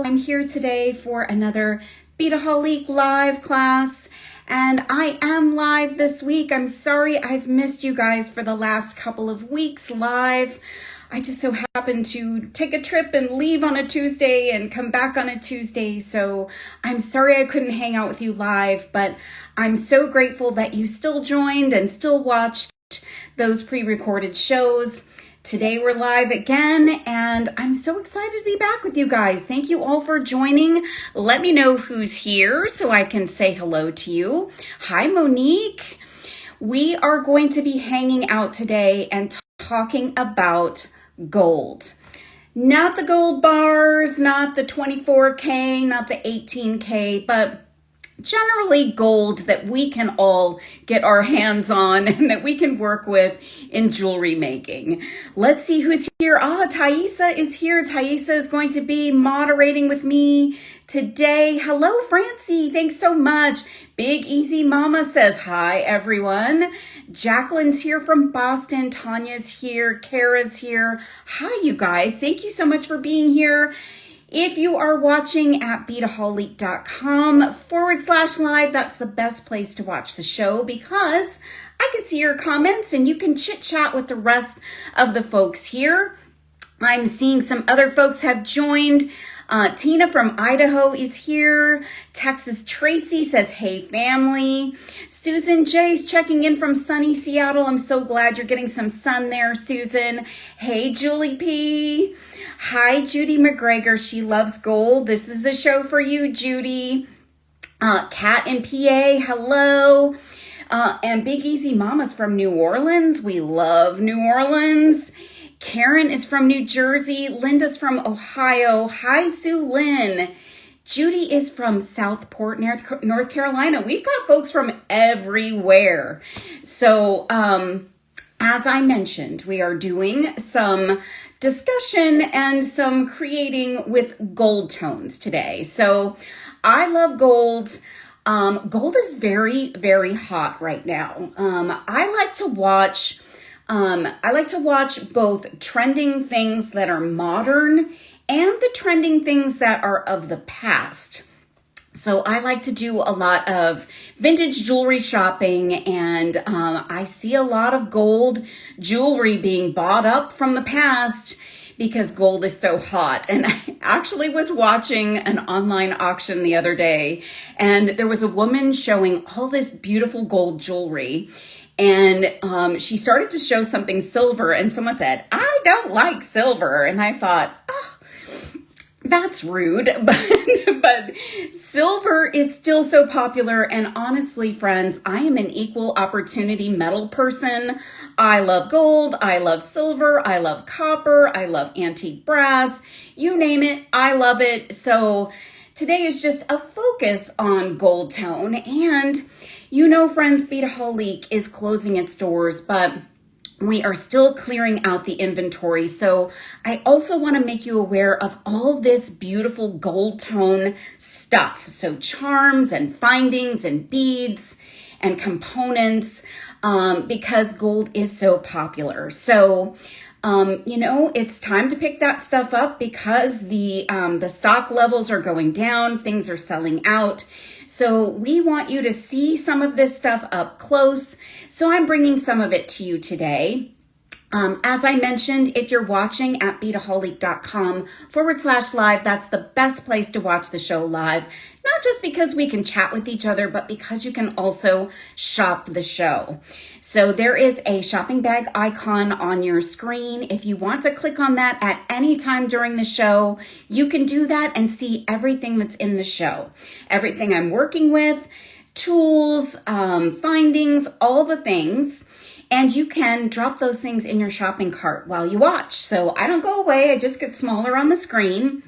I'm here today for another Beadaholique live class, and I am live this week. I'm sorry I've missed you guys for the last couple of weeks live. I just so happened to take a trip and leave on a Tuesday and come back on a Tuesday, so I'm sorry I couldn't hang out with you live, but I'm so grateful that you still joined and still watched those pre-recorded shows. Today we're live again, and I'm so excited to be back with you guys. Thank you all for joining. Let me know who's here so I can say hello to you. Hi, Monique. We are going to be hanging out today and talking about gold. Not the gold bars, not the 24K, not the 18K, but generally gold that we can all get our hands on and that we can work with in jewelry making. Let's see who's here. Thaisa is here. Thaisa is going to be moderating with me today. Hello, Francie. Thanks so much. Big Easy Mama says hi, everyone. Jacqueline's here from Boston. Tanya's here. Kara's here. Hi, you guys. Thank you so much for being here. If you are watching at beadaholique.com/live, that's the best place to watch the show because I can see your comments and you can chit chat with the rest of the folks here. I'm seeing some other folks have joined. Tina from Idaho is here. Texas Tracy says, hey family. Susan J's checking in from sunny Seattle. I'm so glad you're getting some sun there, Susan. Hey, Julie P. Hi, Judy McGregor. She loves gold. This is the show for you, Judy. Kat in PA, hello. And Big Easy Mama's from New Orleans. We love New Orleans. Karen is from New Jersey. Linda's from Ohio. Hi, Sue Lynn. Judy is from Southport, North Carolina. We've got folks from everywhere. So, as I mentioned, we are doing some discussion and some creating with gold tones today. So, I love gold. Gold is very, very hot right now. I like to watch both trending things that are modern and the trending things that are of the past. So I like to do a lot of vintage jewelry shopping, and I see a lot of gold jewelry being bought up from the past because gold is so hot. And I actually was watching an online auction the other day, and there was a woman showing all this beautiful gold jewelry. And she started to show something silver, and someone said, I don't like silver. And I thought, oh, that's rude. But silver is still so popular. And honestly, friends, I am an equal opportunity metal person. I love gold. I love silver. I love copper. I love antique brass. You name it. I love it. So today is just a focus on gold tone. And you know, friends, Beadaholique is closing its doors, but we are still clearing out the inventory. So I also want to make you aware of all this beautiful gold tone stuff. So charms and findings and beads and components, because gold is so popular. So you know, it's time to pick that stuff up because the stock levels are going down, things are selling out. So we want you to see some of this stuff up close. So I'm bringing some of it to you today. As I mentioned, if you're watching at beadaholique.com/live, that's the best place to watch the show live. Not just because we can chat with each other, but because you can also shop the show. So there is a shopping bag icon on your screen. If you want to click on that at any time during the show, you can do that and see everything that's in the show. Everything I'm working with, tools, findings, all the things. And you can drop those things in your shopping cart while you watch. So I don't go away, I just get smaller on the screen.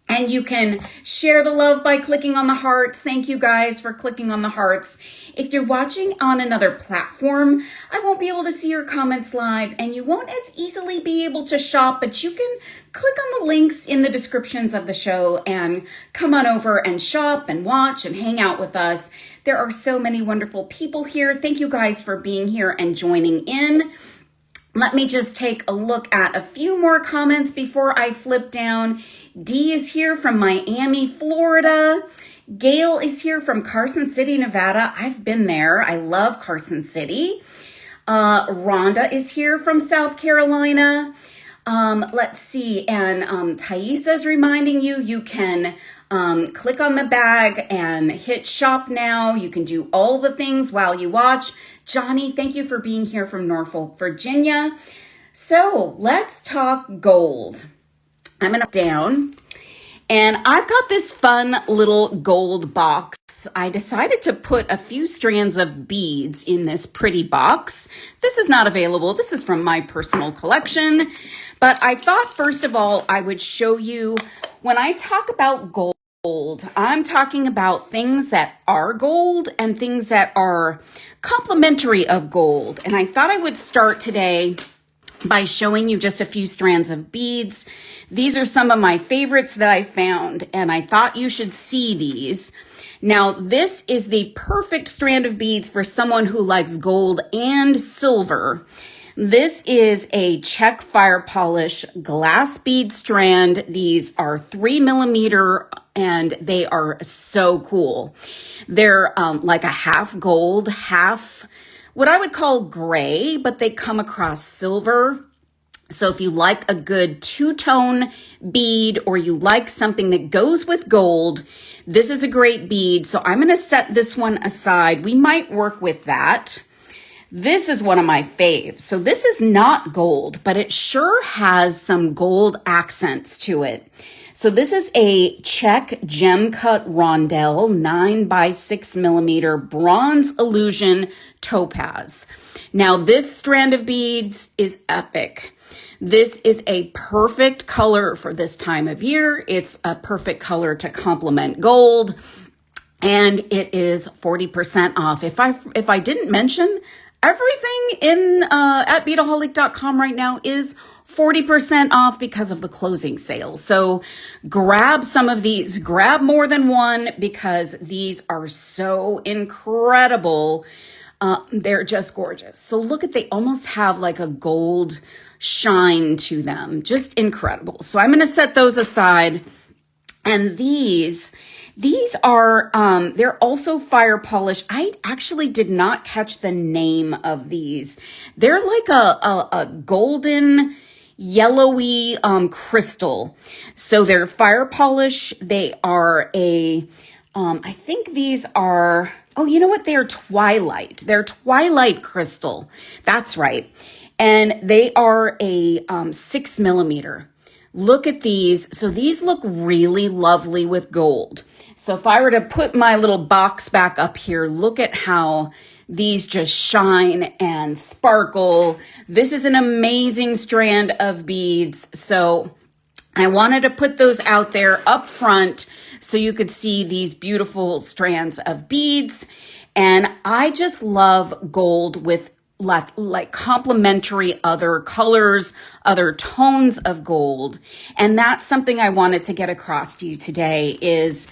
And you can share the love by clicking on the hearts. Thank you guys for clicking on the hearts. If you're watching on another platform, I won't be able to see your comments live and you won't as easily be able to shop, but you can click on the links in the descriptions of the show and come on over and shop and watch and hang out with us. There are so many wonderful people here. Thank you guys for being here and joining in. Let me just take a look at a few more comments before I flip down. Dee is here from Miami, Florida. Gail is here from Carson City, Nevada. I've been there. I love Carson City. Rhonda is here from South Carolina. Let's see. And Thaisa is reminding you, you can click on the bag and hit shop now. You can do all the things while you watch. Johnny, thank you for being here from Norfolk, Virginia. So let's talk gold. I'm gonna down, and I've got this fun little gold box. I decided to put a few strands of beads in this pretty box. This is not available. This is from my personal collection. But I thought, first of all, I would show you when I talk about gold, I'm talking about things that are gold and things that are complementary of gold. And I thought I would start today by showing you just a few strands of beads. These are some of my favorites that I found, and I thought you should see these. Now, this is the perfect strand of beads for someone who likes gold and silver. This is a Czech fire polish glass bead strand. These are 3 millimeter and they are so cool. They're like a half gold, half what I would call gray, but they come across silver. So if you like a good two-tone bead or you like something that goes with gold, this is a great bead. So I'm going to set this one aside. We might work with that. This is one of my faves. So this is not gold, but it sure has some gold accents to it. So this is a Czech gem cut rondelle, 9 by 6 millimeter bronze illusion topaz. Now this strand of beads is epic. This is a perfect color for this time of year. It's a perfect color to complement gold, and it is 40% off. If I didn't mention, everything in at Beadaholique.com right now is 40% off because of the closing sale. So grab some of these, grab more than one because these are so incredible. They're just gorgeous. So look at, they almost have like a gold shine to them. Just incredible. So I'm going to set those aside. And these are, they're also fire polish. I actually did not catch the name of these. They're like a golden yellowy, crystal. So they're fire polish. They are I think these are, oh, you know what? They're twilight. They're twilight crystal. That's right. And they are a 6 millimeter. Look at these. So these look really lovely with gold. So if I were to put my little box back up here, look at how these just shine and sparkle. This is an amazing strand of beads. So I wanted to put those out there up front so you could see these beautiful strands of beads. And I just love gold with like complementary other colors, other tones of gold. And that's something I wanted to get across to you today is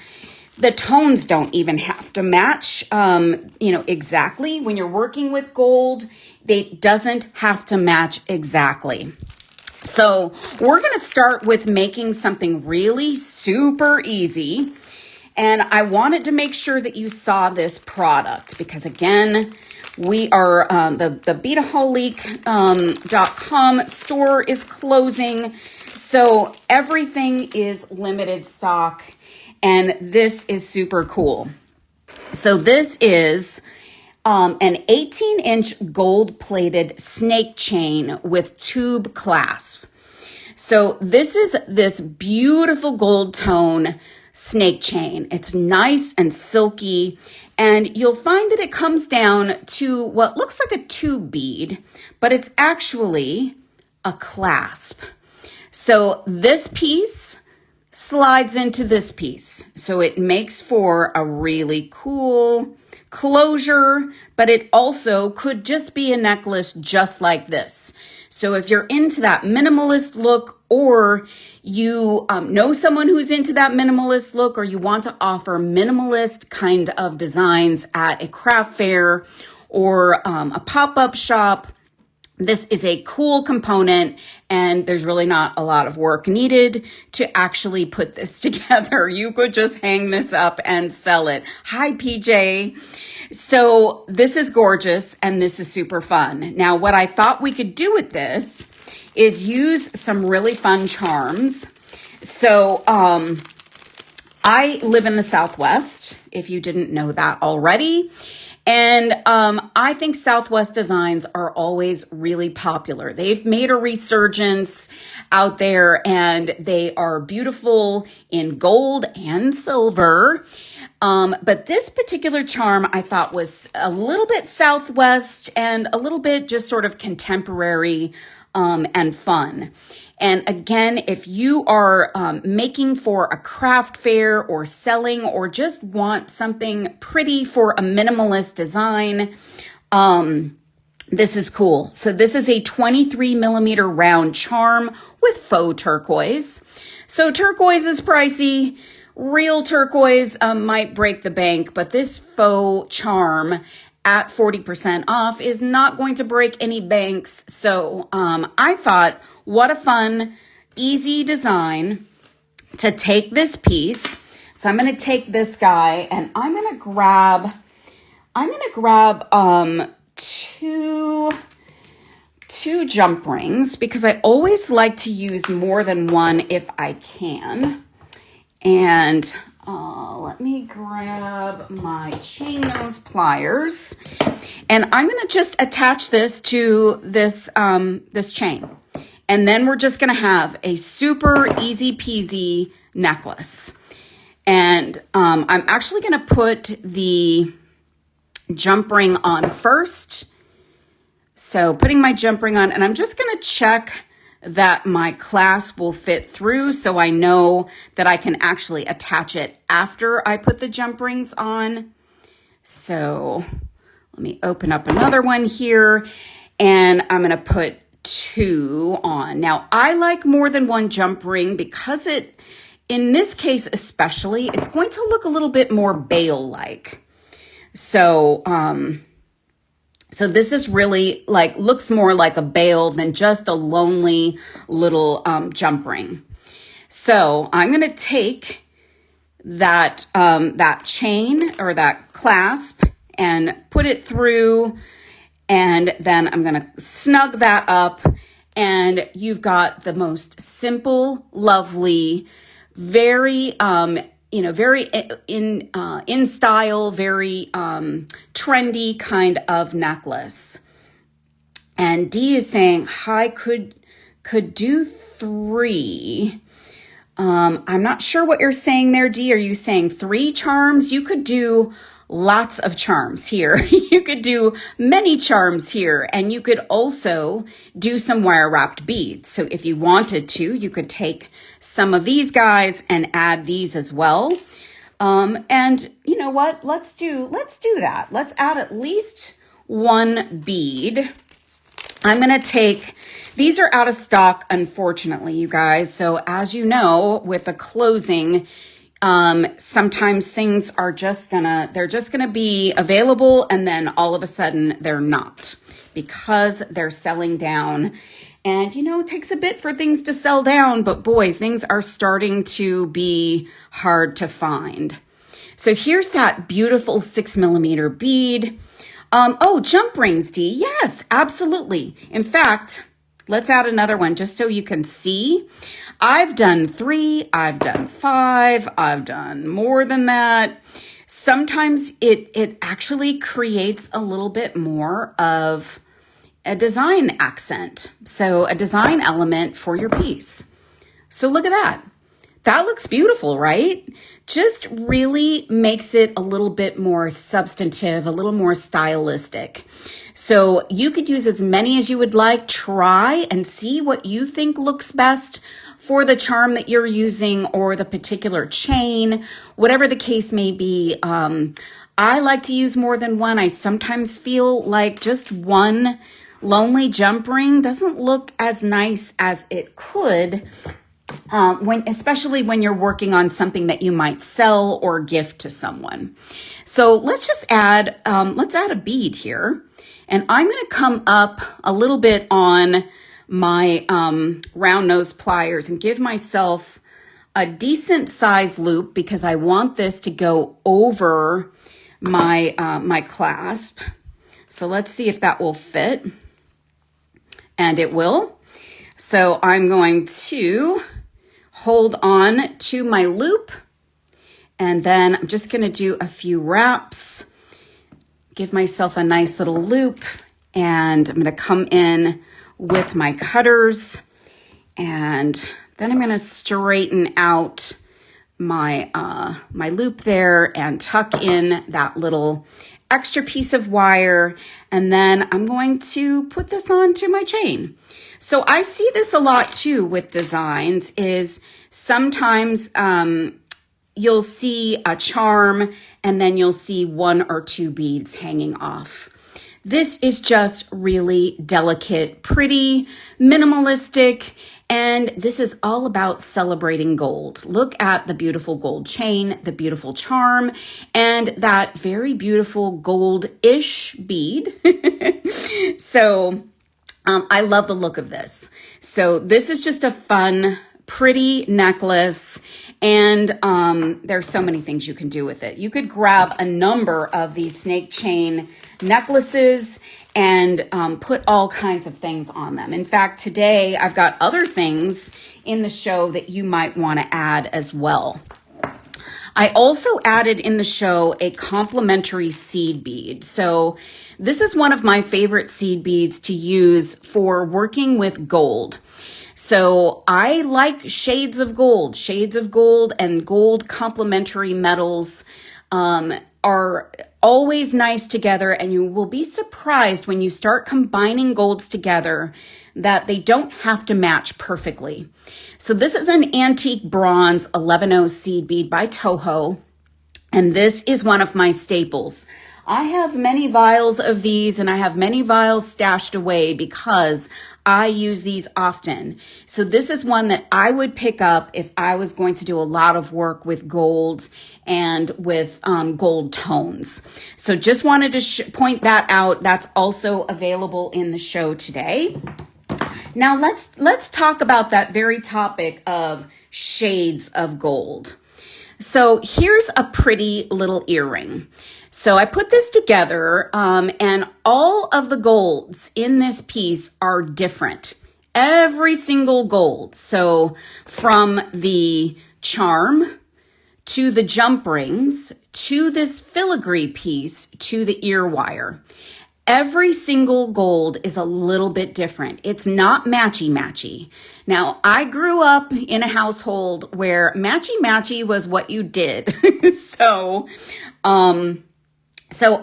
the tones don't even have to match, exactly. When you're working with gold, it doesn't have to match exactly. So we're going to start with making something really super easy. And I wanted to make sure that you saw this product because, again, we are the Beadaholique.com store is closing. So everything is limited stock. And this is super cool. So this is an 18-inch gold-plated snake chain with tube clasp. So this is this beautiful gold tone snake chain. It's nice and silky, and you'll find that it comes down to what looks like a tube bead, but it's actually a clasp. So this piece slides into this piece. So it makes for a really cool closure, but it also could just be a necklace just like this. So if you're into that minimalist look, or you know someone who's into that minimalist look, or you want to offer minimalist kind of designs at a craft fair or a pop-up shop, This is a cool component, and there's really not a lot of work needed to actually put this together. You could just hang this up and sell it. Hi, PJ. So this is gorgeous, and this is super fun. Now, what I thought we could do with this is use some really fun charms. So I live in the Southwest, if you didn't know that already. And I think Southwest designs are always really popular. They've made a resurgence out there, and they are beautiful in gold and silver. But this particular charm I thought was a little bit Southwest and a little bit just sort of contemporary and fun. And again, if you are making for a craft fair or selling or just want something pretty for a minimalist design, this is cool. So this is a 23 millimeter round charm with faux turquoise. So turquoise is pricey. Real turquoise might break the bank, but this faux charm at 40% off is not going to break any banks. So I thought, what a fun, easy design to take this piece. So I'm going to take this guy, and I'm going to grab two jump rings, because I always like to use more than one if I can. And let me grab my chain nose pliers, and I'm going to just attach this to this this chain. And then we're just going to have a super easy peasy necklace. And I'm actually going to put the jump ring on first. So putting my jump ring on, and I'm just going to check that my clasp will fit through, so I know that I can actually attach it after I put the jump rings on. So let me open up another one here, and I'm going to put two on. Now, I like more than one jump ring because in this case especially, it's going to look a little bit more bail-like. So, so this is really looks more like a bail than just a lonely little jump ring. So I'm going to take that chain or that clasp and put it through, and then I'm going to snug that up, and you've got the most simple, lovely, very very in style, very trendy kind of necklace. And Dee is saying, hi, could do 3. I'm not sure what you're saying there, Dee. Are you saying 3 charms? You could do lots of charms here. You could do many charms here, and you could also do some wire wrapped beads. So if you wanted to, you could take some of these guys and add these as well. And you know what? Let's do that. Let's add at least one bead. I'm going to take, these are out of stock, unfortunately, you guys. So as you know, with a closing, sometimes things are they're just gonna be available, and then all of a sudden they're not, because they're selling down. And it takes a bit for things to sell down, but boy, things are starting to be hard to find. So here's that beautiful 6 millimeter bead. Oh, jump rings, Dee. Yes, absolutely. In fact, let's add another one just so you can see. I've done 3, I've done 5, I've done more than that. Sometimes it actually creates a little bit more of a design accent. So a design element for your piece. So look at that. That looks beautiful, right? Just really makes it a little bit more substantive, a little more stylistic. So you could use as many as you would like. Try and see what you think looks best for the charm that you're using, or the particular chain, whatever the case may be. I like to use more than one. I sometimes feel like just one lonely jump ring doesn't look as nice as it could, especially when you're working on something that you might sell or gift to someone. So let's just add, let's add a bead here. And I'm going to come up a little bit on my round nose pliers and give myself a decent size loop because I want this to go over my my clasp. So let's see if that will fit. And it will. So I'm going to hold on to my loop, and then I'm just going to do a few wraps, give myself a nice little loop, and I'm going to come in with my cutters, and then I'm going to straighten out my my loop there and tuck in that little extra piece of wire, and then I'm going to put this onto my chain. So I see this a lot too with designs, is sometimes you'll see a charm and then you'll see 1 or 2 beads hanging off. This is just really delicate, pretty, minimalistic, and this is all about celebrating gold. Look at the beautiful gold chain, the beautiful charm, and that very beautiful gold-ish bead. So I love the look of this. So this is just a fun, pretty necklace, and there's so many things you can do with it. You could grab a number of these snake chain necklaces and put all kinds of things on them. In fact, today I've got other things in the show that you might want to add as well. I also added in the show a complimentary seed bead. So this is one of my favorite seed beads to use for working with gold. So I like shades of gold and gold complementary metals are always nice together, and you will be surprised when you start combining golds together that they don't have to match perfectly. So this is an antique bronze 11-0 seed bead by Toho, and this is one of my staples. I have many vials of these, and I have many vials stashed away because I use these often. So this is one that I would pick up if I was going to do a lot of work with gold and with gold tones. So just wanted to point that out. That's also available in the show today. Now let's talk about that very topic of shades of gold. So here's a pretty little earring. So I put this together and all of the golds in this piece are different. Every single gold. So from the charm to the jump rings to this filigree piece to the ear wire. Every single gold is a little bit different. It's not matchy-matchy. Now, I grew up in a household where matchy-matchy was what you did. So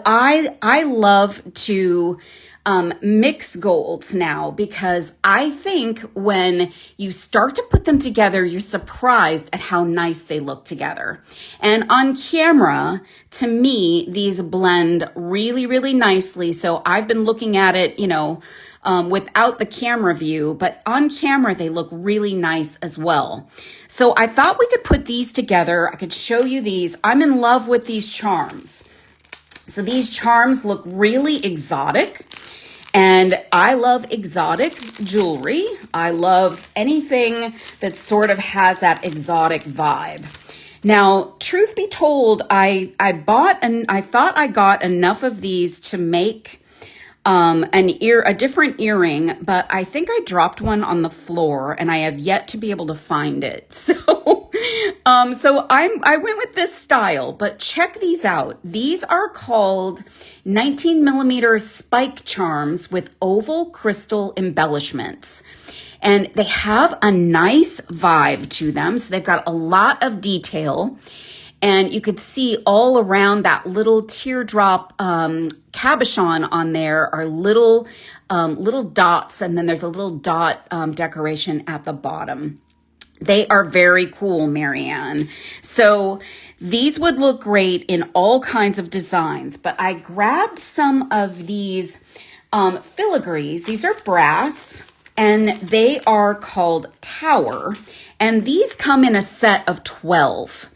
I love to mix golds now because I think when you start to put them together, you're surprised at how nice they look together. And on camera, to me, these blend really, really nicely. So I've been looking at it, without the camera view, but on camera, they look really nice as well. So I thought we could put these together. I could show you these. I'm in love with these charms. So these charms look really exotic, and I love exotic jewelry. I love anything that sort of has that exotic vibe. Now, truth be told, I thought I got enough of these to make a different earring, but I think I dropped one on the floor and I have yet to be able to find it. So I went with this style, but check these out. These are called 19mm spike charms with oval crystal embellishments. And they have a nice vibe to them. So they've got a lot of detail. And you could see all around that little teardrop cabochon on there are little dots, and then there's a little dot decoration at the bottom. They are very cool, Marianne. So these would look great in all kinds of designs, but I grabbed some of these filigrees. These are brass, and they are called Tower, and these come in a set of 12.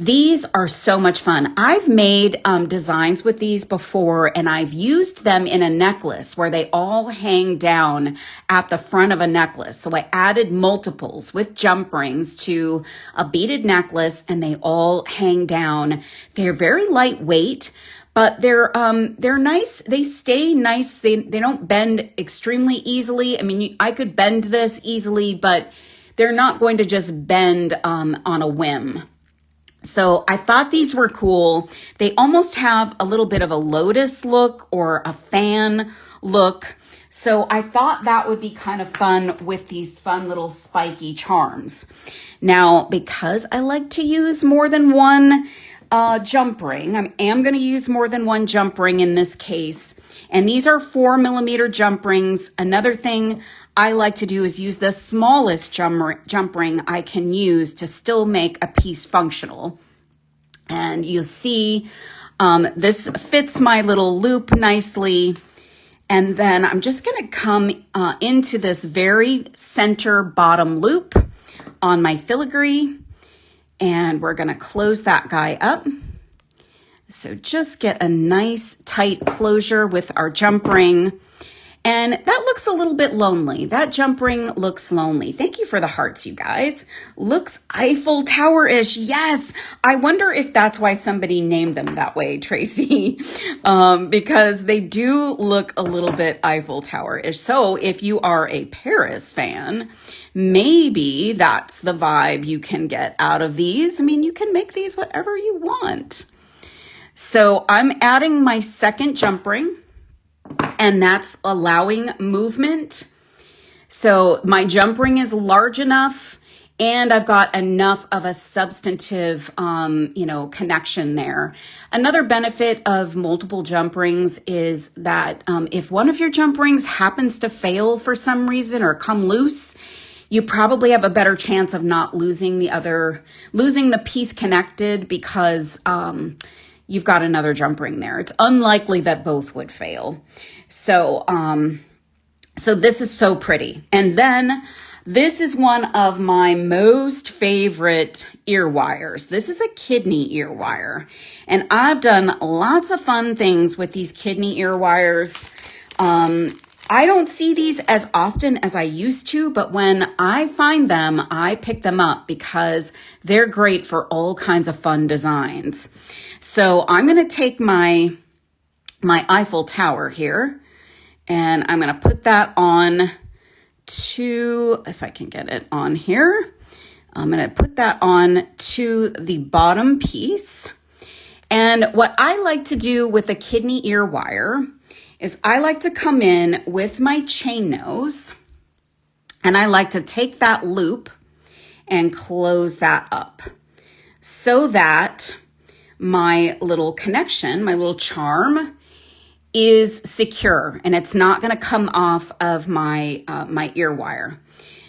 These are so much fun. I've made designs with these before, and I've used them in a necklace where they all hang down at the front of a necklace. So I added multiples with jump rings to a beaded necklace, and they all hang down. They're very lightweight, but they're nice. They stay nice. They don't bend extremely easily. I mean, I could bend this easily, but they're not going to just bend on a whim. So I thought these were cool. They almost have a little bit of a lotus look or a fan look. So I thought that would be kind of fun with these fun little spiky charms. Now, because I like to use more than one jump ring, I am going to use more than one jump ring in this case. And these are 4mm jump rings. Another thing I like to do is use the smallest jump ring I can use to still make a piece functional. And you'll see this fits my little loop nicely. And then I'm just going to come into this very center bottom loop on my filigree. And we're going to close that guy up. So just get a nice tight closure with our jump ring. And that looks a little bit lonely. That jump ring looks lonely. Thank you for the hearts, you guys. Looks Eiffel Tower-ish. Yes. I wonder if that's why somebody named them that way, Tracy, because they do look a little bit Eiffel Tower-ish. So if you are a Paris fan, maybe that's the vibe you can get out of these. I mean, you can make these whatever you want. So I'm adding my second jump ring, and that's allowing movement. So my jump ring is large enough, and I've got enough of a substantive, connection there. Another benefit of multiple jump rings is that if one of your jump rings happens to fail for some reason or come loose, you probably have a better chance of not losing the piece connected because you've got another jump ring there. It's unlikely that both would fail. So this is so pretty. And then this is one of my most favorite ear wires. This is a kidney ear wire. And I've done lots of fun things with these kidney ear wires. I don't see these as often as I used to, but when I find them, I pick them up because they're great for all kinds of fun designs. So I'm going to take my Eiffel Tower here, and I'm going to put that on to, if I can get it on here, I'm going to put that on to the bottom piece. And what I like to do with a kidney ear wire is I like to come in with my chain nose, and I like to take that loop and close that up so that my little connection, my little charm is secure and it's not going to come off of my ear wire.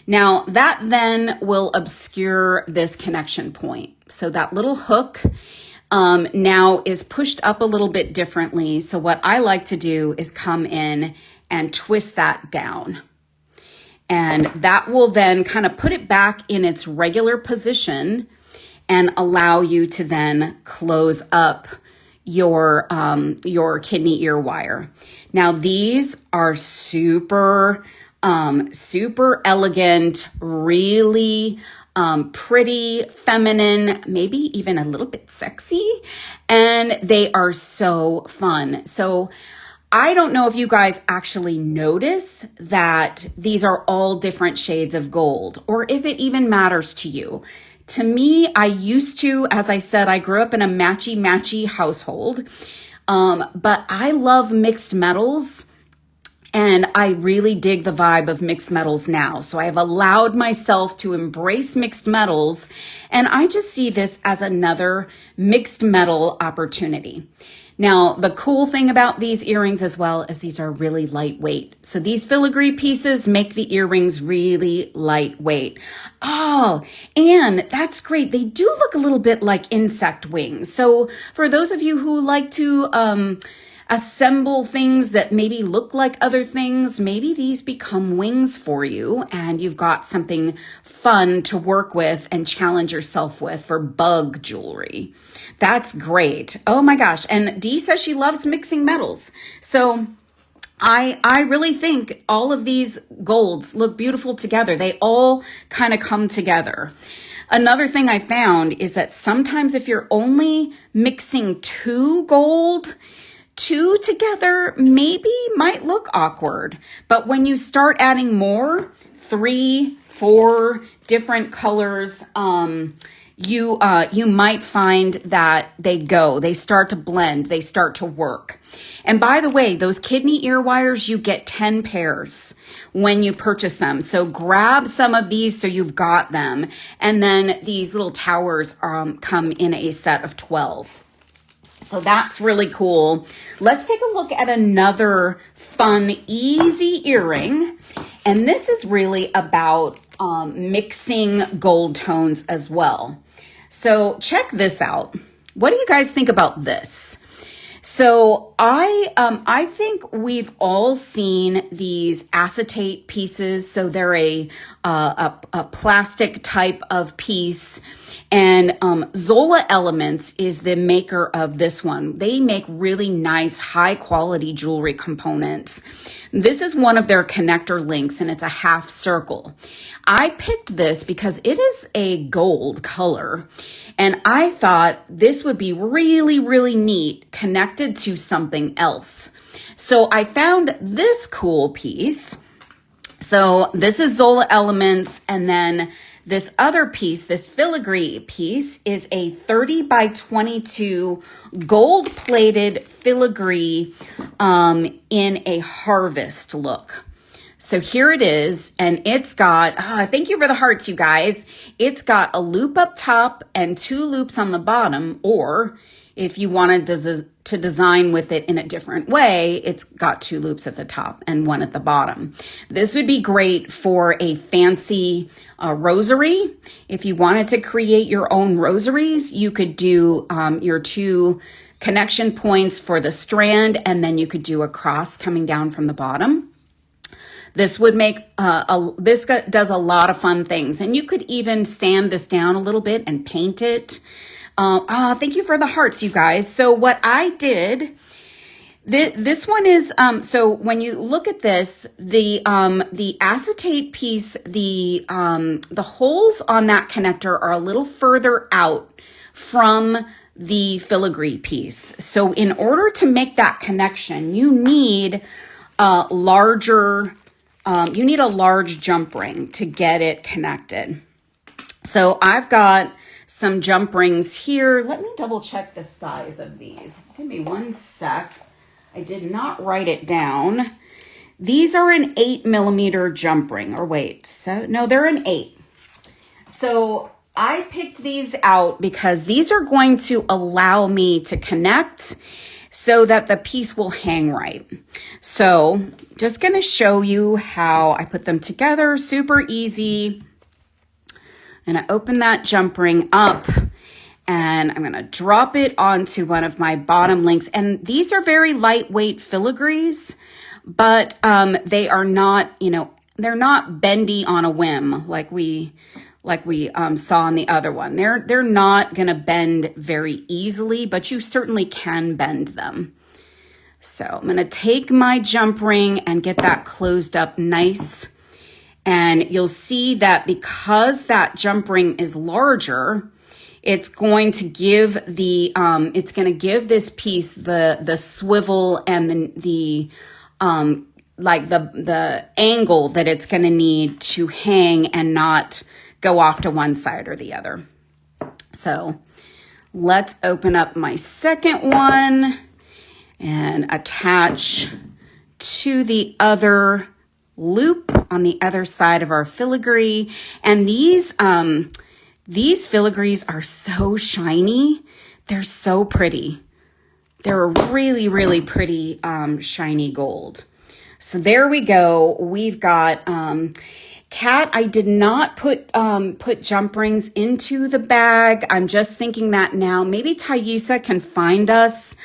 Now that then will obscure this connection point. So that little hook now is pushed up a little bit differently. So what I like to do is come in and twist that down. And that will then kind of put it back in its regular position and allow you to then close up your kidney ear wire. Now these are super elegant, really pretty, feminine, maybe even a little bit sexy, and they are so fun. So I don't know if you guys actually notice that these are all different shades of gold, or if it even matters to you. To me, I used to, as I said, I grew up in a matchy household, but I love mixed metals. And I really dig the vibe of mixed metals now. So I have allowed myself to embrace mixed metals. And I just see this as another mixed metal opportunity. Now, the cool thing about these earrings as well is these are really lightweight. So these filigree pieces make the earrings really lightweight. Oh, and that's great. They do look a little bit like insect wings. So for those of you who like to, assemble things that maybe look like other things, maybe these become wings for you and you've got something fun to work with and challenge yourself with for bug jewelry. That's great. Oh my gosh. And Dee says she loves mixing metals. So I really think all of these golds look beautiful together. They all kind of come together. Another thing I found is that sometimes if you're only mixing two together maybe might look awkward. But when you start adding more, 3, 4 different colors, you might find that they start to blend, they start to work. And by the way, those kidney ear wires, you get 10 pairs when you purchase them. So grab some of these so you've got them. And then these little towers come in a set of 12. So that's really cool. Let's take a look at another fun, easy earring. And this is really about mixing gold tones as well. So check this out. What do you guys think about this? So I think we've all seen these acetate pieces. So they're a plastic type of piece. And Zola Elements is the maker of this one. They make really nice, high quality jewelry components. This is one of their connector links and it's a half circle. I picked this because it is a gold color. And I thought this would be really, really neat connected to something else. So I found this cool piece. So this is Zola Elements, and then this other piece, this filigree piece, is a 30 by 22 gold-plated filigree in a harvest look. So here it is, and it's got, thank you for the hearts, you guys. It's got a loop up top and 2 loops on the bottom, or if you wanted to design with it in a different way, it's got 2 loops at the top and 1 at the bottom. This would be great for a fancy rosary. If you wanted to create your own rosaries, you could do your 2 connection points for the strand, and then you could do a cross coming down from the bottom. This would make, this does a lot of fun things. And you could even sand this down a little bit and paint it. Thank you for the hearts, you guys. So what I did, this one is, so when you look at this, the acetate piece, the holes on that connector are a little further out from the filigree piece. So in order to make that connection, you need a large jump ring to get it connected. So I've got some jump rings here. Let me double check the size of these. Give me one sec. I did not write it down. These are an 8mm jump ring, or wait, so no, they're an 8. So I picked these out because these are going to allow me to connect so that the piece will hang right. So just going to show you how I put them together. Super easy. I'm going to open that jump ring up and I'm going to drop it onto one of my bottom links. And these are very lightweight filigrees, but they are not, they're not bendy on a whim like we saw on the other one. They're not going to bend very easily, but you certainly can bend them. So I'm going to take my jump ring and get that closed up nice. And you'll see that because that jump ring is larger, it's going to give this piece the swivel and the angle that it's going to need to hang and not go off to one side or the other. So let's open up my second one and attach to the other loop on the other side of our filigree. And these filigrees are so shiny. They're so pretty. They're a really, really pretty shiny gold. So there we go. We've got Kat, I did not put jump rings into the bag. I'm just thinking that now. Maybe Thaisa can find us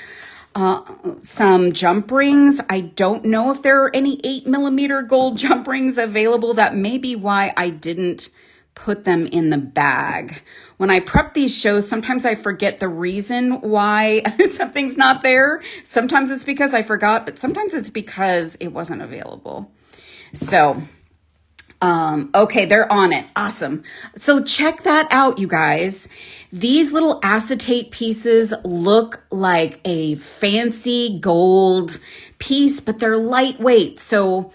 some jump rings. I don't know if there are any 8mm gold jump rings available. That may be why I didn't put them in the bag. When I prep these shows, sometimes I forget the reason why something's not there. Sometimes it's because I forgot, but sometimes it's because it wasn't available. So, okay, they're on it. Awesome. So check that out, you guys. These little acetate pieces look like a fancy gold piece, but they're lightweight. So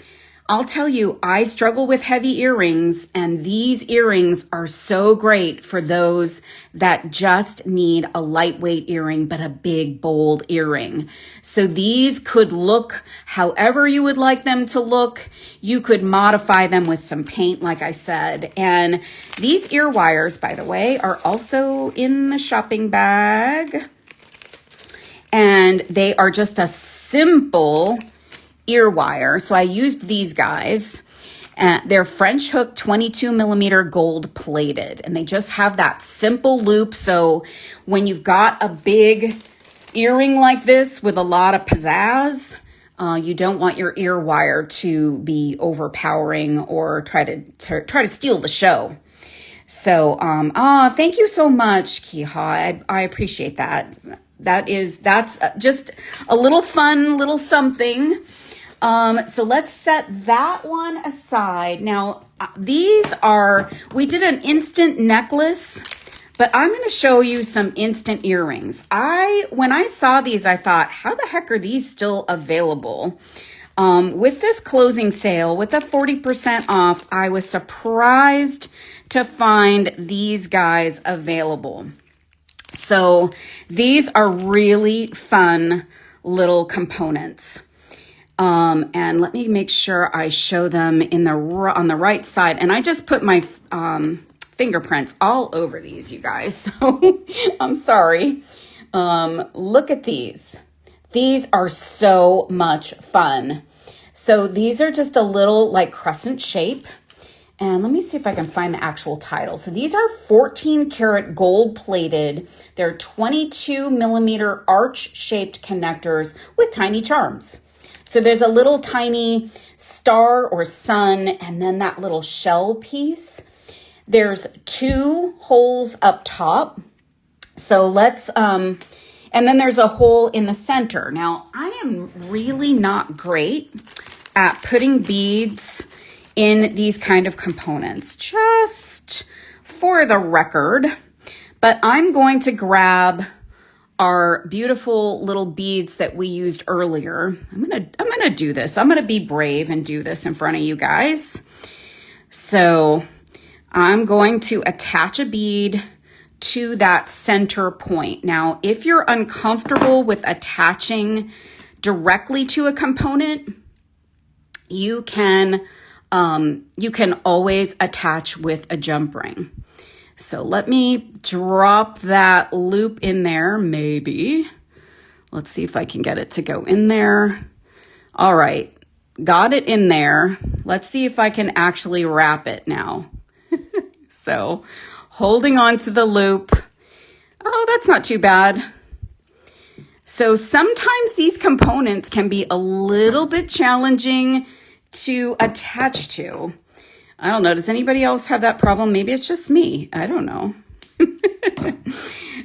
I'll tell you, I struggle with heavy earrings, and these earrings are so great for those that just need a lightweight earring, but a big, bold earring. So these could look however you would like them to look. You could modify them with some paint, like I said. And these ear wires, by the way, are also in the shopping bag. And they are just a simple ear wire. So I used these guys. They're French hook 22mm gold plated, and they just have that simple loop. So when you've got a big earring like this with a lot of pizzazz, you don't want your ear wire to be overpowering or try to steal the show. So, thank you so much, Kiha. I appreciate that. That's just a little fun, little something. So let's set that one aside. Now, we did an instant necklace, but I'm going to show you some instant earrings. When I saw these, I thought, how the heck are these still available? With this closing sale, with the 40% off, I was surprised to find these guys available. So these are really fun little components. And let me make sure I show them on the right side. And I just put my fingerprints all over these, you guys. So I'm sorry. Look at these. These are so much fun. So these are just a little like crescent shape. And let me see if I can find the actual title. So these are 14 karat gold plated. They're 22mm arch shaped connectors with tiny charms. So there's a little tiny star or sun, and then that little shell piece. There's 2 holes up top. So and then there's a hole in the center. Now, I am really not great at putting beads in these kind of components, just for the record. But I'm going to grab our beautiful little beads that we used earlier. I'm gonna do this. I'm gonna be brave and do this in front of you guys. So I'm going to attach a bead to that center point. Now, if you're uncomfortable with attaching directly to a component, you can always attach with a jump ring. So let me drop that loop in there, maybe. Let's see if I can get it to go in there. All right, got it in there. Let's see if I can actually wrap it now. So holding on to the loop. Oh, that's not too bad. So sometimes these components can be a little bit challenging to attach to. I don't know. Does anybody else have that problem? Maybe it's just me. I don't know.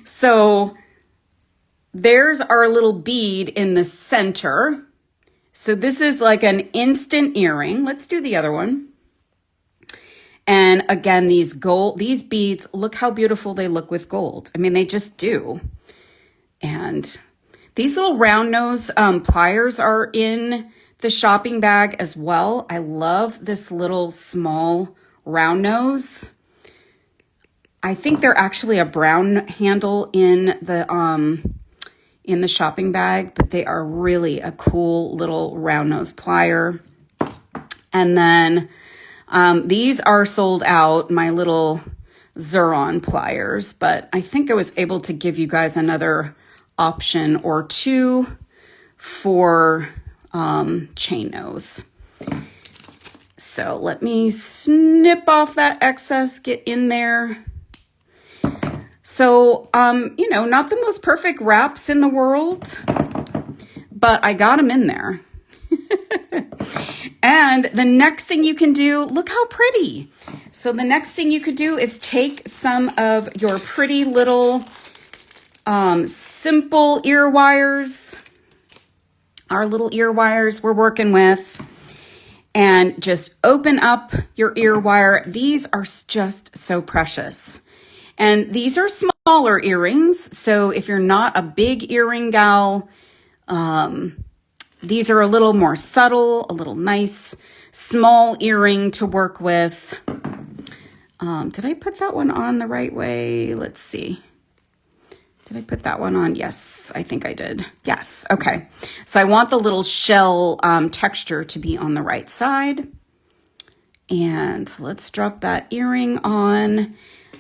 So there's our little bead in the center. So this is like an instant earring. Let's do the other one. And again, these beads, look how beautiful they look with gold. I mean, they just do. And these little round nose pliers are in the shopping bag as well. I love this little small round nose. I think they're actually a brown handle in the shopping bag, but they are really a cool little round nose plier. And then these are sold out, my little Xuron pliers, but I think I was able to give you guys another option or two for chain nose. So let me snip off that excess, get in there. So, not the most perfect wraps in the world, but I got them in there. And the next thing you can do, look how pretty. So the next thing you could do is take some of your pretty little simple ear wires, our little ear wires we're working with, and just open up your ear wire. These are just so precious. And these are smaller earrings. So if you're not a big earring gal, these are a little more subtle, a little nice, small earring to work with. Did I put that one on the right way? Let's see. Did I put that one on? Yes, I think I did. Yes, okay. So I want the little shell texture to be on the right side. And so let's drop that earring on.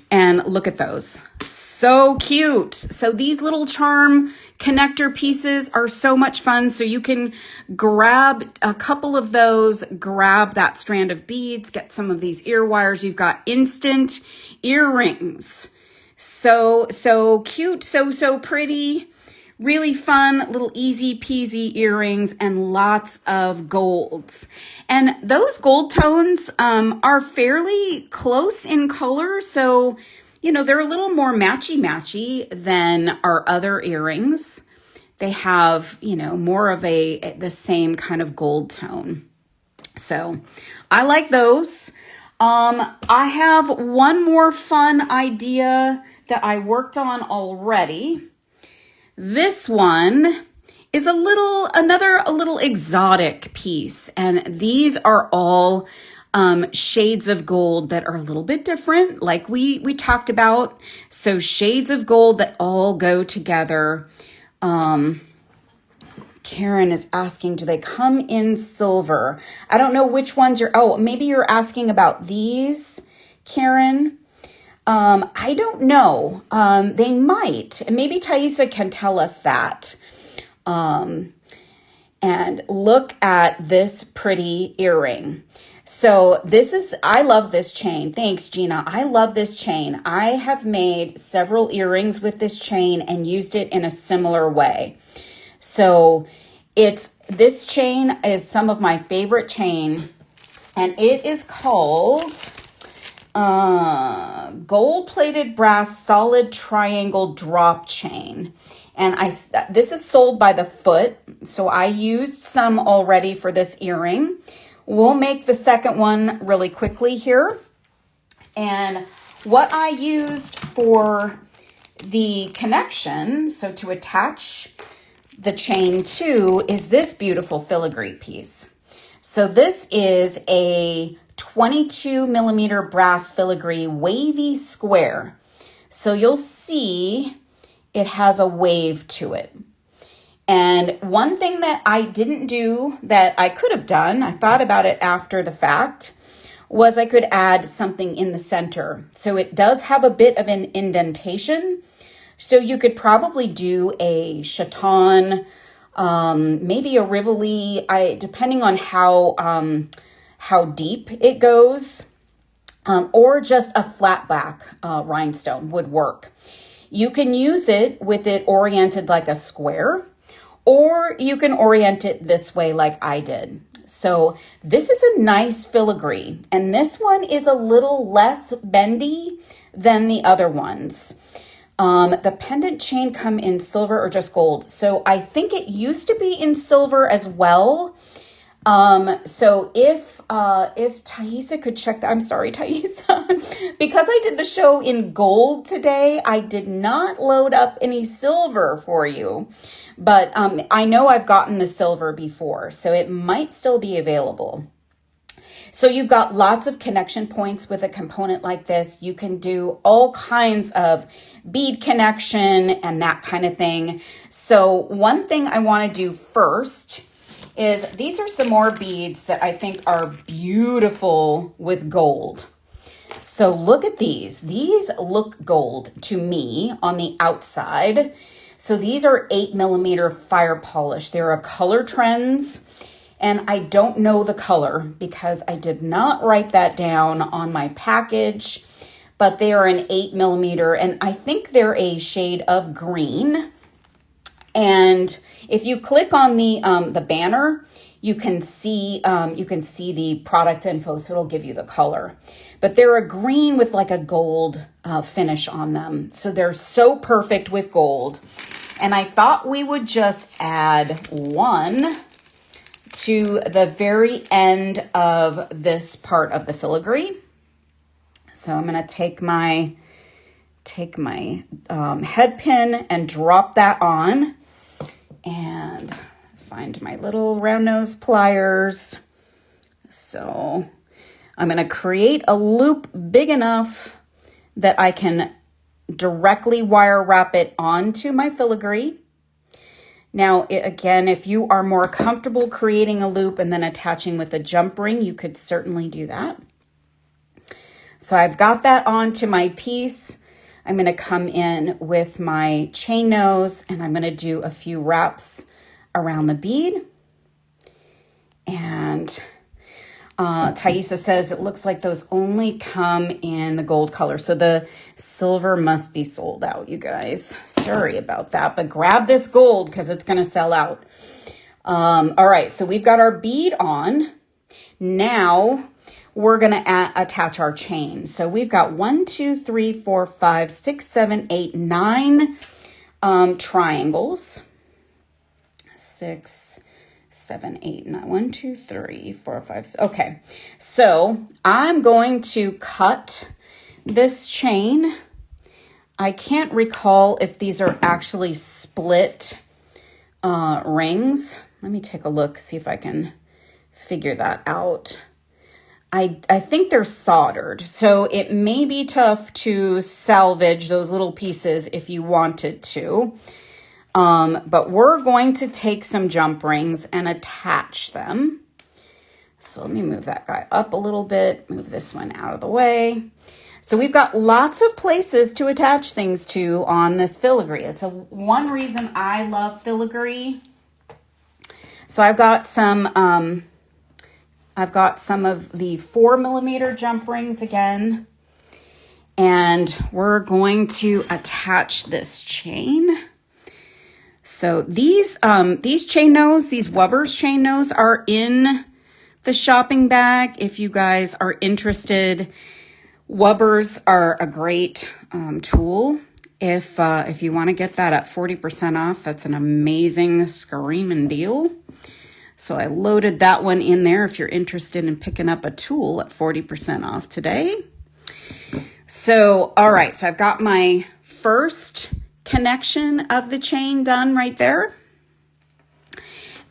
And look at those. So cute. So these little charm connector pieces are so much fun. So you can grab a couple of those, grab that strand of beads, get some of these ear wires. You've got instant earrings. So cute, so pretty. Really fun, little easy peasy earrings and lots of golds. And those gold tones are fairly close in color. So, you know, they're a little more matchy than our other earrings. They have, you know, more of the same kind of gold tone. So I like those. I have one more fun idea that I worked on already. This one is a little exotic piece, and these are all shades of gold that are a little bit different, like we talked about. So shades of gold that all go together. Karen is asking, do they come in silver? I don't know which ones maybe you're asking about these, Karen. I don't know. They might. Maybe Thaisa can tell us that. And look at this pretty earring. So I love this chain. Thanks, Gina. I love this chain. I have made several earrings with this chain and used it in a similar way. So this chain is some of my favorite chain, and it is called gold-plated brass solid triangle drop chain. And this is sold by the foot. So I used some already for this earring. We'll make the second one really quickly here. And what I used for the connection, so to attach the chain to, is this beautiful filigree piece. So this is a 22 millimeter brass filigree wavy square. So you'll see it has a wave to it. And one thing that I didn't do that I could have done, I thought about it after the fact, was I could add something in the center. So it does have a bit of an indentation. So you could probably do a chaton, maybe a rivoli, depending on how deep it goes, or just a flat back rhinestone would work. You can use it with it oriented like a square, or you can orient it this way like I did. So this is a nice filigree, and this one is a little less bendy than the other ones. The pendant chain come in silver or just gold. So I think it used to be in silver as well. So if Thaisa could check that, I'm sorry, Thaisa, because I did the show in gold today, I did not load up any silver for you, but, I know I've gotten the silver before, so it might still be available. So you've got lots of connection points with a component like this. You can do all kinds of bead connection and that kind of thing. So one thing I want to do first is these are some more beads that I think are beautiful with gold. So look at these. These look gold to me on the outside. So these are 8 millimeter fire polish. They're a Color Trends, and I don't know the color because I did not write that down on my package, but they are an 8 millimeter, and I think they're a shade of green. And if you click on the banner, you can see the product info, so it'll give you the color. But they're a green with like a gold finish on them. So they're so perfect with gold. And I thought we would just add one to the very end of this part of the filigree. So I'm going to take my head pin and drop that on, and find my little round nose pliers. So I'm going to create a loop big enough that I can directly wire wrap it onto my filigree. Now, again, if you are more comfortable creating a loop and then attaching with a jump ring, you could certainly do that. So I've got that onto my piece. I'm going to come in with my chain nose, and I'm going to do a few wraps around the bead. And Thaisa says it looks like those only come in the gold color. So the silver must be sold out, you guys. Sorry about that, but grab this gold because it's going to sell out. All right, so we've got our bead on. Now we're going to attach our chain. So we've got 1, 2, 3, 4, 5, 6, 7, 8, 9 triangles. 6, 7, 8, 9. 1, 2, 3, 4, 5, 6. Okay, so I'm going to cut this chain. I can't recall if these are actually split rings. Let me take a look, see if I can figure that out. I think they're soldered, so it may be tough to salvage those little pieces if you wanted to. But we're going to take some jump rings and attach them. So let me move that guy up a little bit, move this one out of the way. So we've got lots of places to attach things to on this filigree. It's one reason I love filigree. So I've got some of the 4mm jump rings again, and we're going to attach this chain. So these chain nose, these Wubbers chain nose are in the shopping bag. If you guys are interested, Wubbers are a great tool. If you want to get that at 40% off, that's an amazing screaming deal. So I loaded that one in there if you're interested in picking up a tool at 40% off today. So, all right, so I've got my first connection of the chain done right there.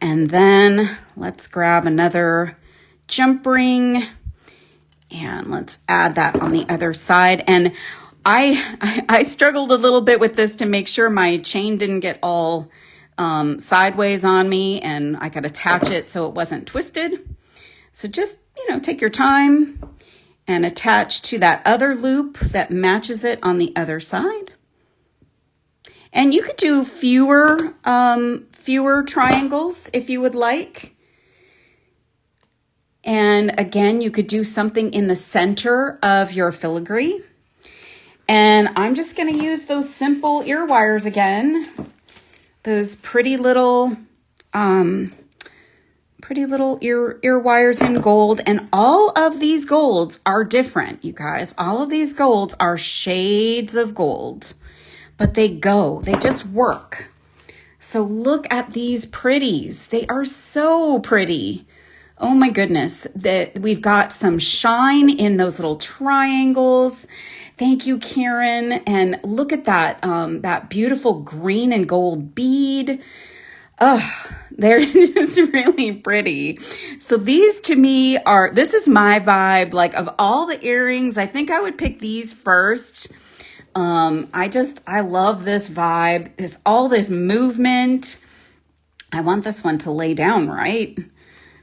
And then let's grab another jump ring and let's add that on the other side. And I struggled a little bit with this to make sure my chain didn't get all sideways on me, and I could attach it so it wasn't twisted. So just, take your time and attach to that other loop that matches it on the other side. And you could do fewer triangles if you would like. And again, you could do something in the center of your filigree. And I'm just going to use those simple ear wires again. Those pretty little ear wires in gold. And all of these golds are different, you guys. All of these golds are shades of gold, but they just work. So look at these pretties. They are so pretty. Oh my goodness, that we've got some shine in those little triangles. Thank you, Karen. And look at that, that beautiful green and gold bead. Oh, they're just really pretty. So these to me this is my vibe. Like of all the earrings, I think I would pick these first. I love this vibe. All this movement. I want this one to lay down, right?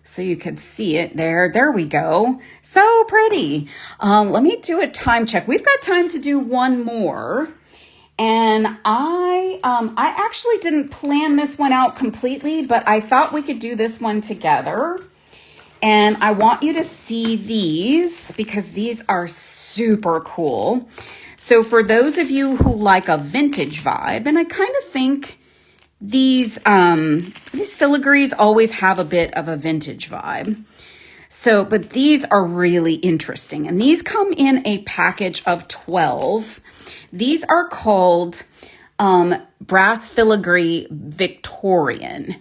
So you could see it there. There we go. So pretty. Let me do a time check. We've got time to do one more. And I actually didn't plan this one out completely, but I thought we could do this one together. And I want you to see these because these are super cool. So for those of you who like a vintage vibe, and I kind of think these filigrees always have a bit of a vintage vibe. So, but these are really interesting. And these come in a package of 12. These are called Brass Filigree Victorian.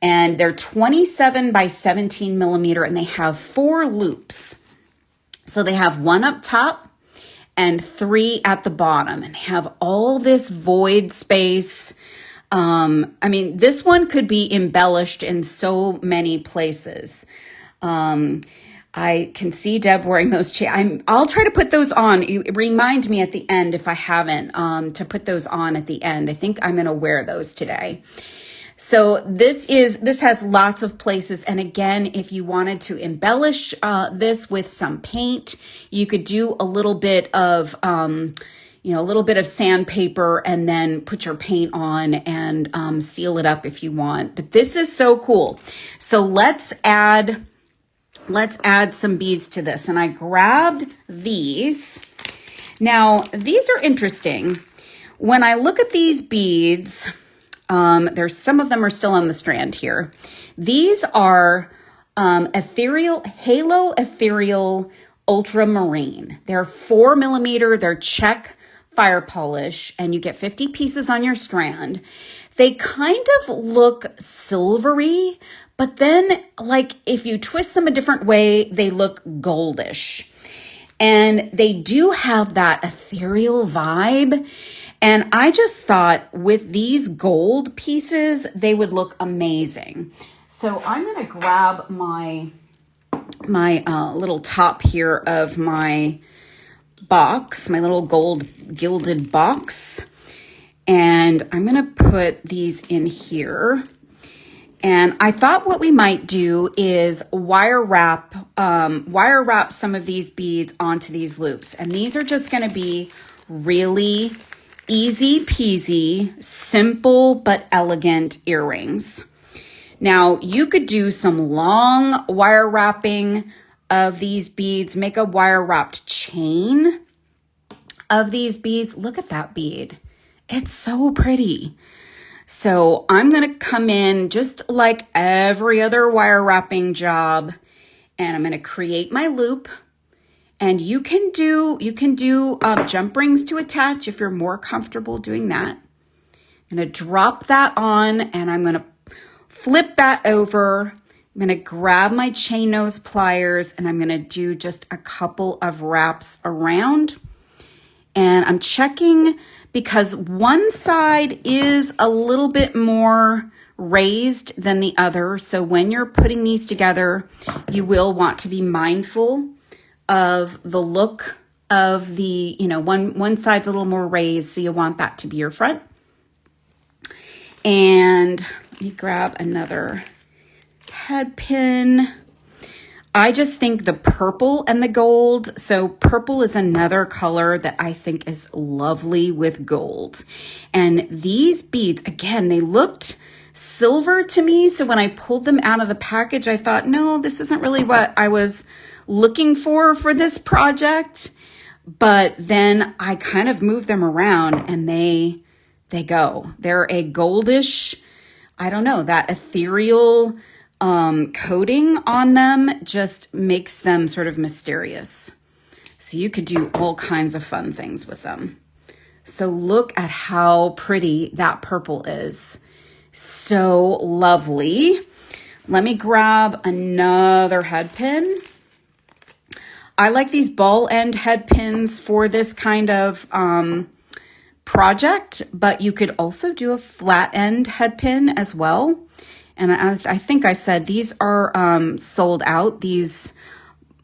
And they're 27 by 17 millimeter, and they have 4 loops. So they have 1 up top and 3 at the bottom, and they have all this void space. I mean, this one could be embellished in so many places. I can see Deb wearing those. I'll try to put those on. You remind me at the end if I haven't, to put those on at the end. I think I'm going to wear those today. So this has lots of places. And again, if you wanted to embellish, this with some paint, you could do a little bit of, a little bit of sandpaper and then put your paint on and seal it up if you want. But this is so cool. So let's add some beads to this. And I grabbed these. Now, these are interesting. When I look at these beads, there's some of them are still on the strand here. These are Halo Ethereal Ultramarine. They're 4 millimeter. They're check fire polish, and you get 50 pieces on your strand. They kind of look silvery, but then like if you twist them a different way, they look goldish. And they do have that ethereal vibe. And I just thought with these gold pieces, they would look amazing. So I'm going to grab my little top here of my box, my little gold gilded box. And I'm going to put these in here. And I thought what we might do is wire wrap some of these beads onto these loops. And these are just going to be really easy peasy, simple but elegant earrings. Now, you could do some long wire wrapping of these beads, make a wire wrapped chain of these beads. Look at that bead. It's so pretty. So I'm going to come in just like every other wire wrapping job, and I'm going to create my loop. And you can do jump rings to attach if you're more comfortable doing that. I'm going to drop that on, and I'm going to flip that over. I'm going to grab my chain nose pliers, and I'm going to do just a couple of wraps around. And I'm checking because one side is a little bit more raised than the other. So when you're putting these together, you will want to be mindful of the look of the, one side's a little more raised, so you want that to be your front. And let me grab another head pin. I just think the purple and the gold. So purple is another color that I think is lovely with gold. And these beads, again, they looked silver to me. So when I pulled them out of the package, I thought, no, this isn't really what I was looking for this project. But then I kind of moved them around, and they go. They're a goldish, I don't know, that ethereal coating on them just makes them sort of mysterious. So you could do all kinds of fun things with them. So look at how pretty that purple is. So lovely. Let me grab another head pin. I like these ball end head pins for this kind of project, but you could also do a flat end head pin as well. And I think I said these are sold out, these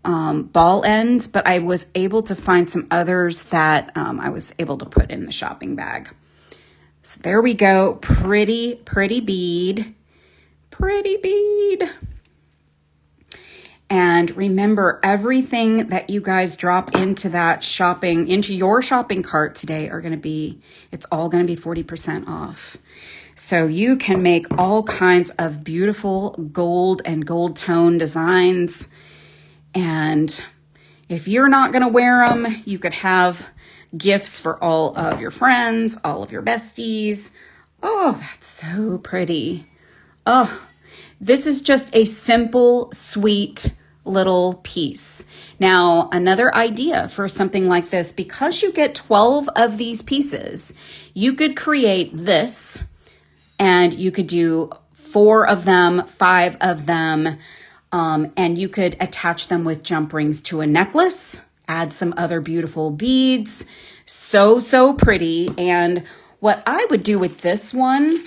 ball ends, but I was able to find some others that I was able to put in the shopping bag. So there we go. Pretty, pretty bead. Pretty bead. And remember, everything that you guys drop into your shopping cart today it's all going to be 40% off. So you can make all kinds of beautiful gold and gold tone designs. And if you're not going to wear them, you could have gifts for all of your friends, all of your besties, Oh, that's so pretty. Oh, this is just a simple, sweet little piece. Now, another idea for something like this, because you get 12 of these pieces, you could create this and you could do 4 of them, 5 of them, and you could attach them with jump rings to a necklace, add some other beautiful beads. So pretty. And what I would do with this one,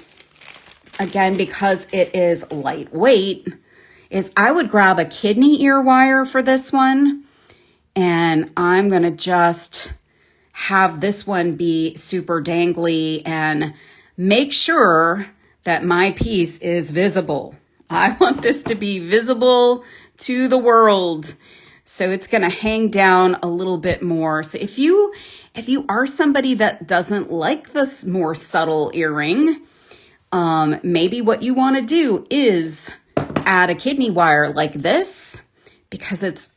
again, because it is lightweight, is I would grab a kidney ear wire for this one, and I'm going to just have this one be super dangly and make sure that my piece is visible. I want this to be visible to the world. So it's going to hang down a little bit more. So if you are somebody that doesn't like this more subtle earring, maybe what you want to do is add a kidney wire like this, because it's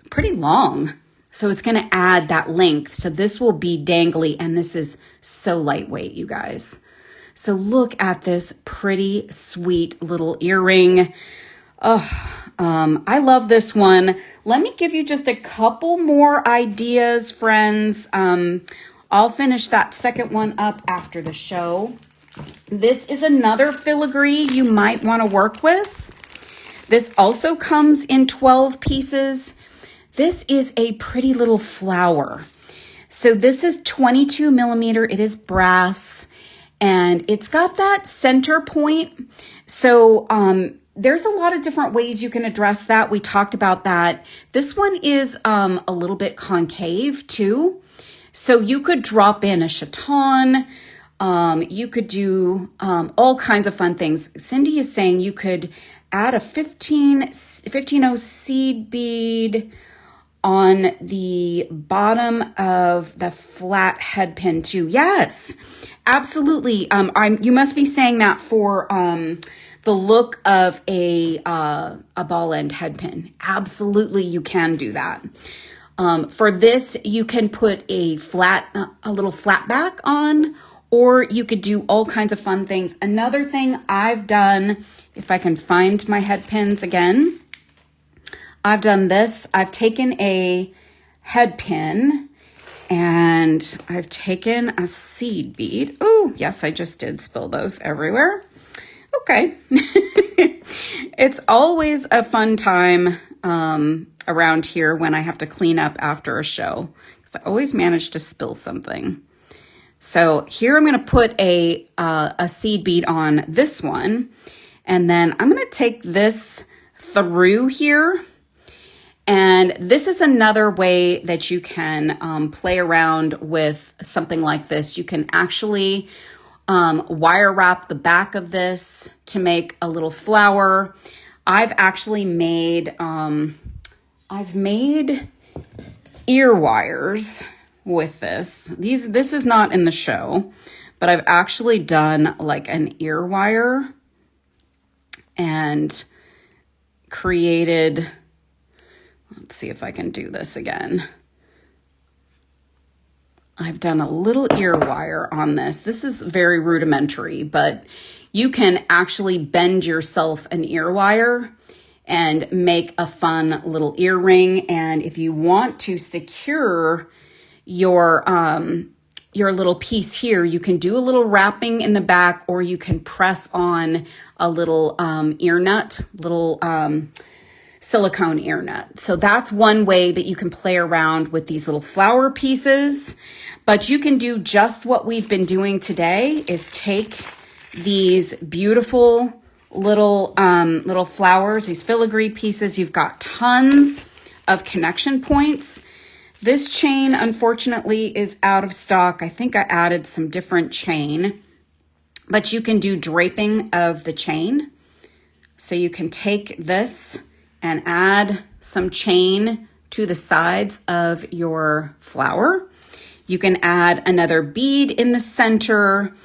pretty long. So it's going to add that length. So this will be dangly, and this is so lightweight, you guys. So look at this pretty sweet little earring. Oh, I love this one. Let me give you just a couple more ideas, friends. I'll finish that second one up after the show. This is another filigree you might want to work with. This also comes in 12 pieces. This is a pretty little flower. So this is 22 millimeter. It is brass, and it's got that center point. So there's a lot of different ways you can address that. We talked about that. This one is a little bit concave too. So you could drop in a chaton. You could do all kinds of fun things. Cindy is saying you could add a 15 seed bead on the bottom of the flat head pin too. Yes, absolutely. You must be saying that for the look of a ball end head pin. Absolutely, you can do that. For this, you can put a little flat back on, or you could do all kinds of fun things. Another thing I've done, if I can find my head pins again, I've done this. I've taken a head pin and I've taken a seed bead. Oh, yes, I just did spill those everywhere. Okay. It's always a fun time around here when I have to clean up after a show, because I always manage to spill something. So here I'm going to put a seed bead on this one, and then I'm going to take this through here. And this is another way that you can play around with something like this. You can actually wire wrap the back of this to make a little flower. I've actually made, I've made ear wires with this. This is not in the show, but I've actually done like an ear wire and created, let's see if I can do this again. I've done a little ear wire on this. This is very rudimentary, but you can actually bend yourself an ear wire and make a fun little earring. And if you want to secure your little piece here, you can do a little wrapping in the back, or you can press on a little ear nut, little silicone ear nut. So that's one way that you can play around with these little flower pieces. But you can do just what we've been doing today, is take these beautiful little flowers, these filigree pieces. You've got tons of connection points. This chain, unfortunately, is out of stock. I think I added some different chain, but you can do draping of the chain. So you can take this and add some chain to the sides of your flower. You can add another bead in the center.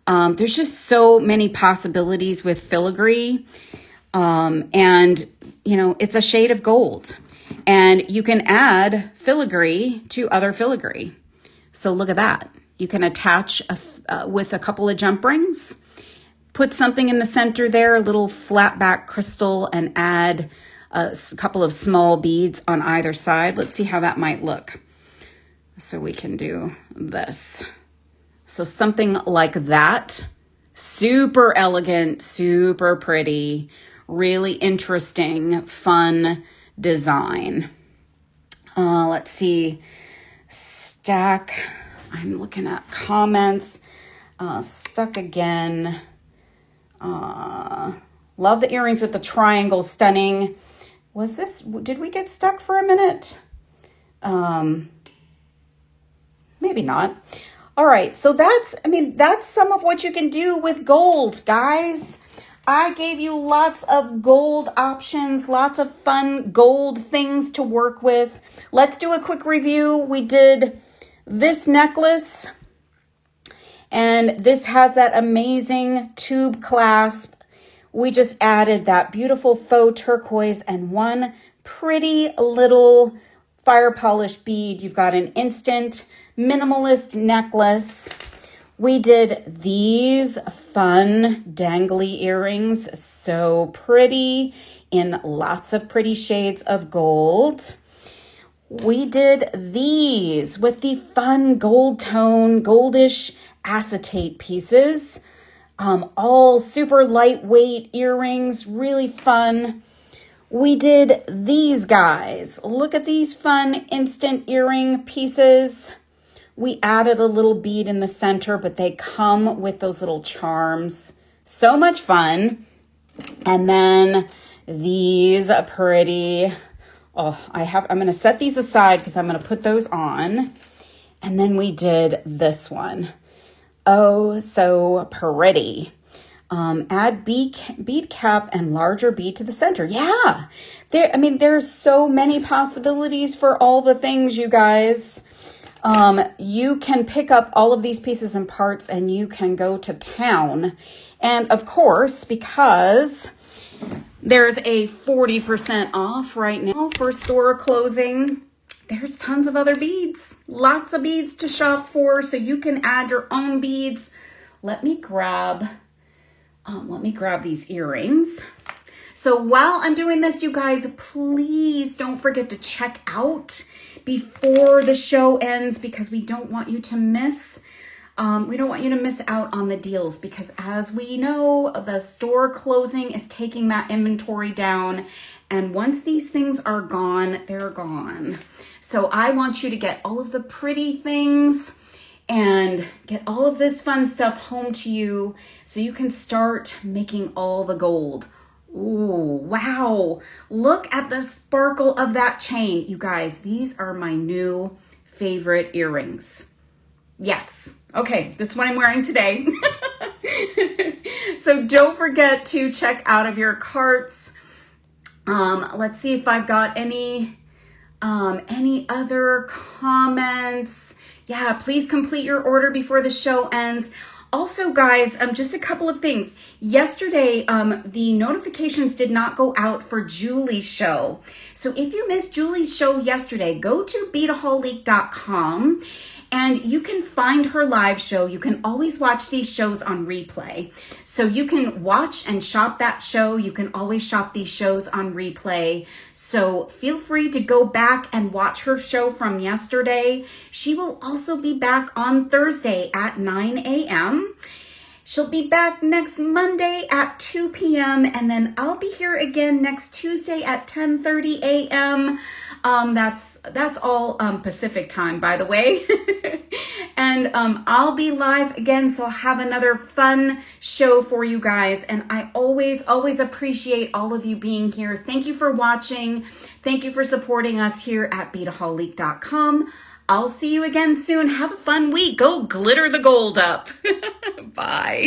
There's just so many possibilities with filigree. And, you know, it's a shade of gold. And you can add filigree to other filigree. So look at that. You can attach with a couple of jump rings. Put something in the center there, a little flat back crystal, and add a couple of small beads on either side. Let's see how that might look. So we can do this. So something like that. Super elegant, super pretty, really interesting, fun design. Let's see. Stack. I'm looking at comments. Stuck again. Love the earrings with the triangle, stunning. Did we get stuck for a minute? Maybe not. All right, so that's some of what you can do with gold, guys. I gave you lots of gold options, lots of fun gold things to work with. Let's do a quick review. We did this necklace, and this has that amazing tube clasp. We just added that beautiful faux turquoise and one pretty little fire polished bead. You've got an instant minimalist necklace. We did these fun dangly earrings, so pretty, in lots of pretty shades of gold. We did these with the fun gold tone, goldish acetate pieces. All super lightweight earrings, really fun. We did these guys. Look at these fun instant earring pieces. We added a little bead in the center, but they come with those little charms. So much fun. And then these are pretty. Oh, I'm going to set these aside because I'm going to put those on. And then we did this one. Oh, so pretty. Add bead cap and larger bead to the center. Yeah, there's so many possibilities for all the things, you guys. You can pick up all of these pieces and parts and you can go to town. And of course, because there's a 40% off right now for store closing, there's tons of other beads, lots of beads to shop for, so you can add your own beads. Let me grab these earrings. So while I'm doing this, you guys, please don't forget to check out before the show ends, because we don't want you to miss. We don't want you to miss out on the deals, because as we know, the store closing is taking that inventory down. And once these things are gone, they're gone. So I want you to get all of the pretty things and get all of this fun stuff home to you so you can start making all the gold. Ooh, wow. Look at the sparkle of that chain. You guys, these are my new favorite earrings. Yes. Okay, this one I'm wearing today. So don't forget to check out of your carts. Let's see if I've got any other comments. Yeah, please complete your order before the show ends. Also, guys, just a couple of things. Yesterday, the notifications did not go out for Julie's show. So if you missed Julie's show yesterday, go to Beadaholique.com and you can find her live show. You can always watch these shows on replay. So you can watch and shop that show. You can always shop these shows on replay. So feel free to go back and watch her show from yesterday. She will also be back on Thursday at 9 a.m. She'll be back next Monday at 2 p.m. And then I'll be here again next Tuesday at 10:30 a.m. That's all Pacific time, by the way. And I'll be live again, so I'll have another fun show for you guys. And I always appreciate all of you being here. Thank you for watching. Thank you for supporting us here at Beadaholique.com. I'll see you again soon. Have a fun week. Go glitter the gold up. Bye.